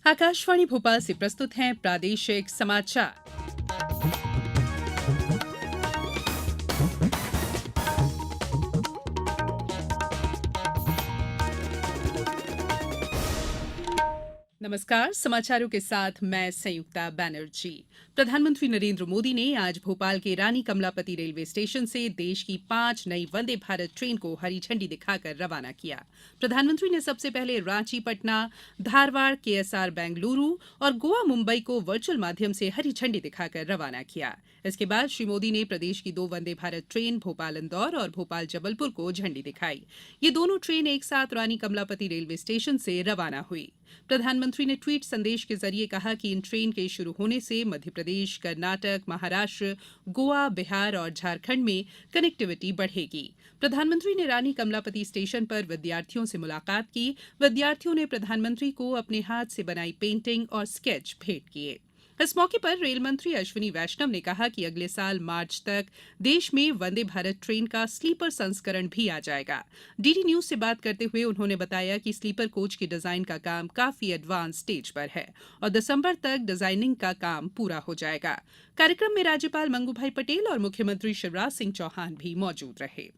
आकाशवाणी भोपाल से प्रस्तुत हैं प्रादेशिक समाचार। नमस्कार, समाचारों के साथ मैं संयुक्ता बैनर्जी। प्रधानमंत्री नरेंद्र मोदी ने आज भोपाल के रानी कमलापति रेलवे स्टेशन से देश की 5 नई वंदे भारत ट्रेन को हरी झंडी दिखाकर रवाना किया। प्रधानमंत्री ने सबसे पहले रांची पटना, धारवाड़ केएसआर बेंगलुरु और गोवा मुंबई को वर्चुअल माध्यम से हरी झंडी दिखाकर रवाना किया। इसके बाद श्री मोदी ने प्रदेश की 2 वंदे भारत ट्रेन भोपाल इंदौर और भोपाल जबलपुर को झंडी दिखाई। ये दोनों ट्रेन एक साथ रानी कमलापति रेलवे स्टेशन से रवाना हुई। प्रधानमंत्री ने ट्वीट संदेश के जरिए कहा कि इन ट्रेन के शुरू होने से मध्य प्रदेश, कर्नाटक, महाराष्ट्र, गोवा, बिहार और झारखंड में कनेक्टिविटी बढ़ेगी। प्रधानमंत्री ने रानी कमलापति स्टेशन पर विद्यार्थियों से मुलाकात की। विद्यार्थियों ने प्रधानमंत्री को अपने हाथ से बनाई पेंटिंग और स्केच भेंट किए। इस मौके पर रेल मंत्री अश्विनी वैष्णव ने कहा कि अगले साल मार्च तक देश में वंदे भारत ट्रेन का स्लीपर संस्करण भी आ जाएगा। डीडी न्यूज से बात करते हुए उन्होंने बताया कि स्लीपर कोच की डिजाइन का काम काफी एडवांस स्टेज पर है और दिसंबर तक डिजाइनिंग का काम पूरा हो जाएगा। कार्यक्रम में राज्यपाल मंगूभाई पटेल और मुख्यमंत्री शिवराज सिंह चौहान भी मौजूद रहे।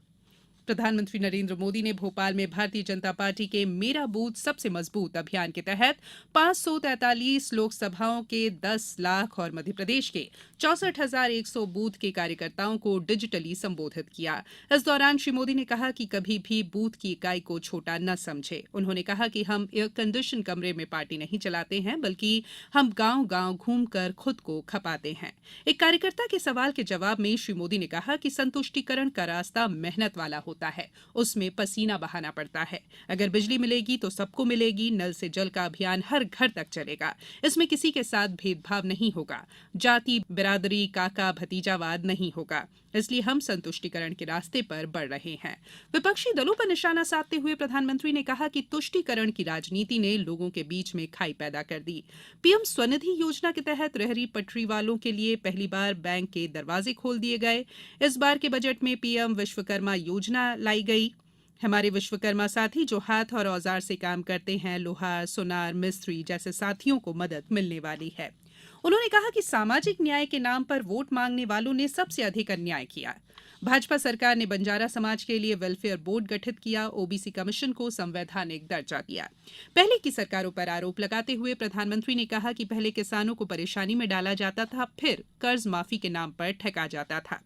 प्रधानमंत्री नरेंद्र मोदी ने भोपाल में भारतीय जनता पार्टी के मेरा बूथ सबसे मजबूत अभियान के तहत 543 लोकसभाओं के 10 लाख और मध्य प्रदेश के 64,100 बूथ के कार्यकर्ताओं को डिजिटली संबोधित किया। इस दौरान श्री मोदी ने कहा कि कभी भी बूथ की इकाई को छोटा न समझे। उन्होंने कहा कि हम एयर कंडीशन कमरे में पार्टी नहीं चलाते हैं, बल्कि हम गांव गांव घूमकर खुद को खपाते हैं। एक कार्यकर्ता के सवाल के जवाब में श्री मोदी ने कहा कि संतुष्टिकरण का रास्ता मेहनत वाला होता है, उसमें पसीना बहाना पड़ता है। अगर बिजली मिलेगी तो सबको मिलेगी। नल से जल का अभियान हर घर तक चलेगा। इसमें किसी के साथ भेदभाव नहीं होगा। जाति, बिरादरी, काका भतीजावाद नहीं होगा। इसलिए हम संतुष्टिकरण के रास्ते पर बढ़ रहे हैं। विपक्षी दलों पर निशाना साधते हुए प्रधानमंत्री ने कहा कि तुष्टिकरण की राजनीति ने लोगों के बीच में खाई पैदा कर दी। पीएम स्वनिधि योजना के तहत रेहड़ी पटरी वालों के लिए पहली बार बैंक के दरवाजे खोल दिए गए। इस बार के बजट में पीएम विश्वकर्मा योजना लाई गई। हमारे विश्वकर्मा साथी जो हाथ और औजार से काम करते हैं, लोहार, सुनार, मिस्त्री जैसे साथियों को मदद मिलने वाली है। उन्होंने कहा कि सामाजिक न्याय के नाम पर वोट मांगने वालों ने सबसे अधिक अन्याय किया। भाजपा सरकार ने बंजारा समाज के लिए वेलफेयर बोर्ड गठित किया, ओबीसी कमीशन को संवैधानिक दर्जा दिया। पहले की सरकारों पर आरोप लगाते हुए प्रधानमंत्री ने कहा कि पहले किसानों को परेशानी में डाला जाता था, फिर कर्ज माफी के नाम पर ठगा जाता था।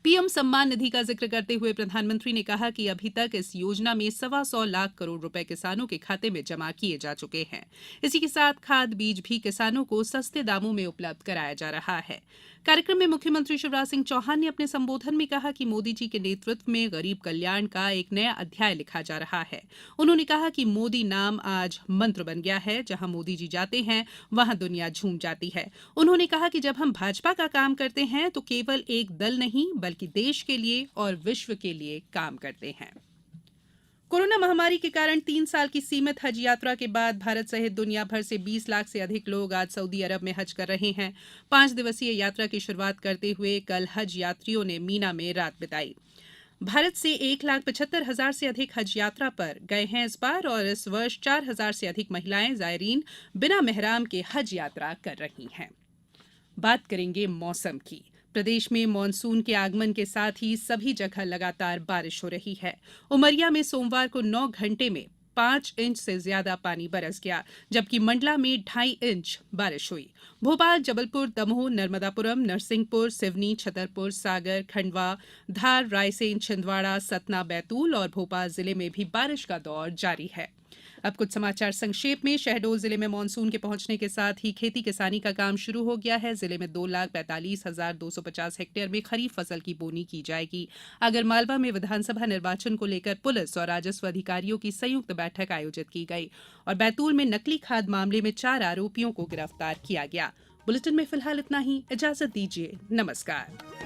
पीएम सम्मान निधि का जिक्र करते हुए प्रधानमंत्री ने कहा कि अभी तक इस योजना में 125 लाख करोड़ रुपए किसानों के खाते में जमा किए जा चुके हैं। इसी के साथ खाद बीज भी किसानों को सस्ते दामों में उपलब्ध कराया जा रहा है। कार्यक्रम में मुख्यमंत्री शिवराज सिंह चौहान ने अपने संबोधन में कहा कि मोदी जी के नेतृत्व में गरीब कल्याण का एक नया अध्याय लिखा जा रहा है। उन्होंने कहा कि मोदी नाम आज मंत्र बन गया है। जहां मोदी जी जाते हैं वहां दुनिया झूम जाती है। उन्होंने कहा कि जब हम भाजपा का काम करते हैं तो केवल एक दल नहीं बल्कि देश के लिए और विश्व के लिए काम करते हैं। कोरोना महामारी के कारण 3 साल की सीमित हज यात्रा के बाद भारत सहित दुनिया भर से 20 लाख से अधिक लोग आज सऊदी अरब में हज कर रहे हैं। 5 दिवसीय यात्रा की शुरुआत करते हुए कल हज यात्रियों ने मीना में रात बिताई। भारत से 1,75,000 से अधिक हज यात्रा पर गए हैं इस बार और इस वर्ष 4,000 से अधिक महिलाएं जायरीन बिना मेहराम के हज यात्रा कर रही हैं। बात करेंगे मौसम की। प्रदेश में मानसून के आगमन के साथ ही सभी जगह लगातार बारिश हो रही है। उमरिया में सोमवार को 9 घंटे में 5 इंच से ज्यादा पानी बरस गया, जबकि मंडला में 2.5 इंच बारिश हुई। भोपाल, जबलपुर, दमोह, नर्मदापुरम, नरसिंहपुर, सिवनी, छतरपुर, सागर, खंडवा, धार, रायसेन, छिंदवाड़ा, सतना, बैतूल और भोपाल जिले में भी बारिश का दौर जारी है। अब कुछ समाचार संक्षेप में। शहडोल जिले में मानसून के पहुंचने के साथ ही खेती किसानी का काम शुरू हो गया है। जिले में 2,45,250 हेक्टेयर में खरीफ फसल की बोनी की जाएगी। आगरमालवा में विधानसभा निर्वाचन को लेकर पुलिस और राजस्व अधिकारियों की संयुक्त बैठक आयोजित की गई और बैतूल में नकली खाद मामले में 4 आरोपियों को गिरफ्तार किया गया। बुलेटिन में फिलहाल इतना ही। इजाजत दीजिए। नमस्कार।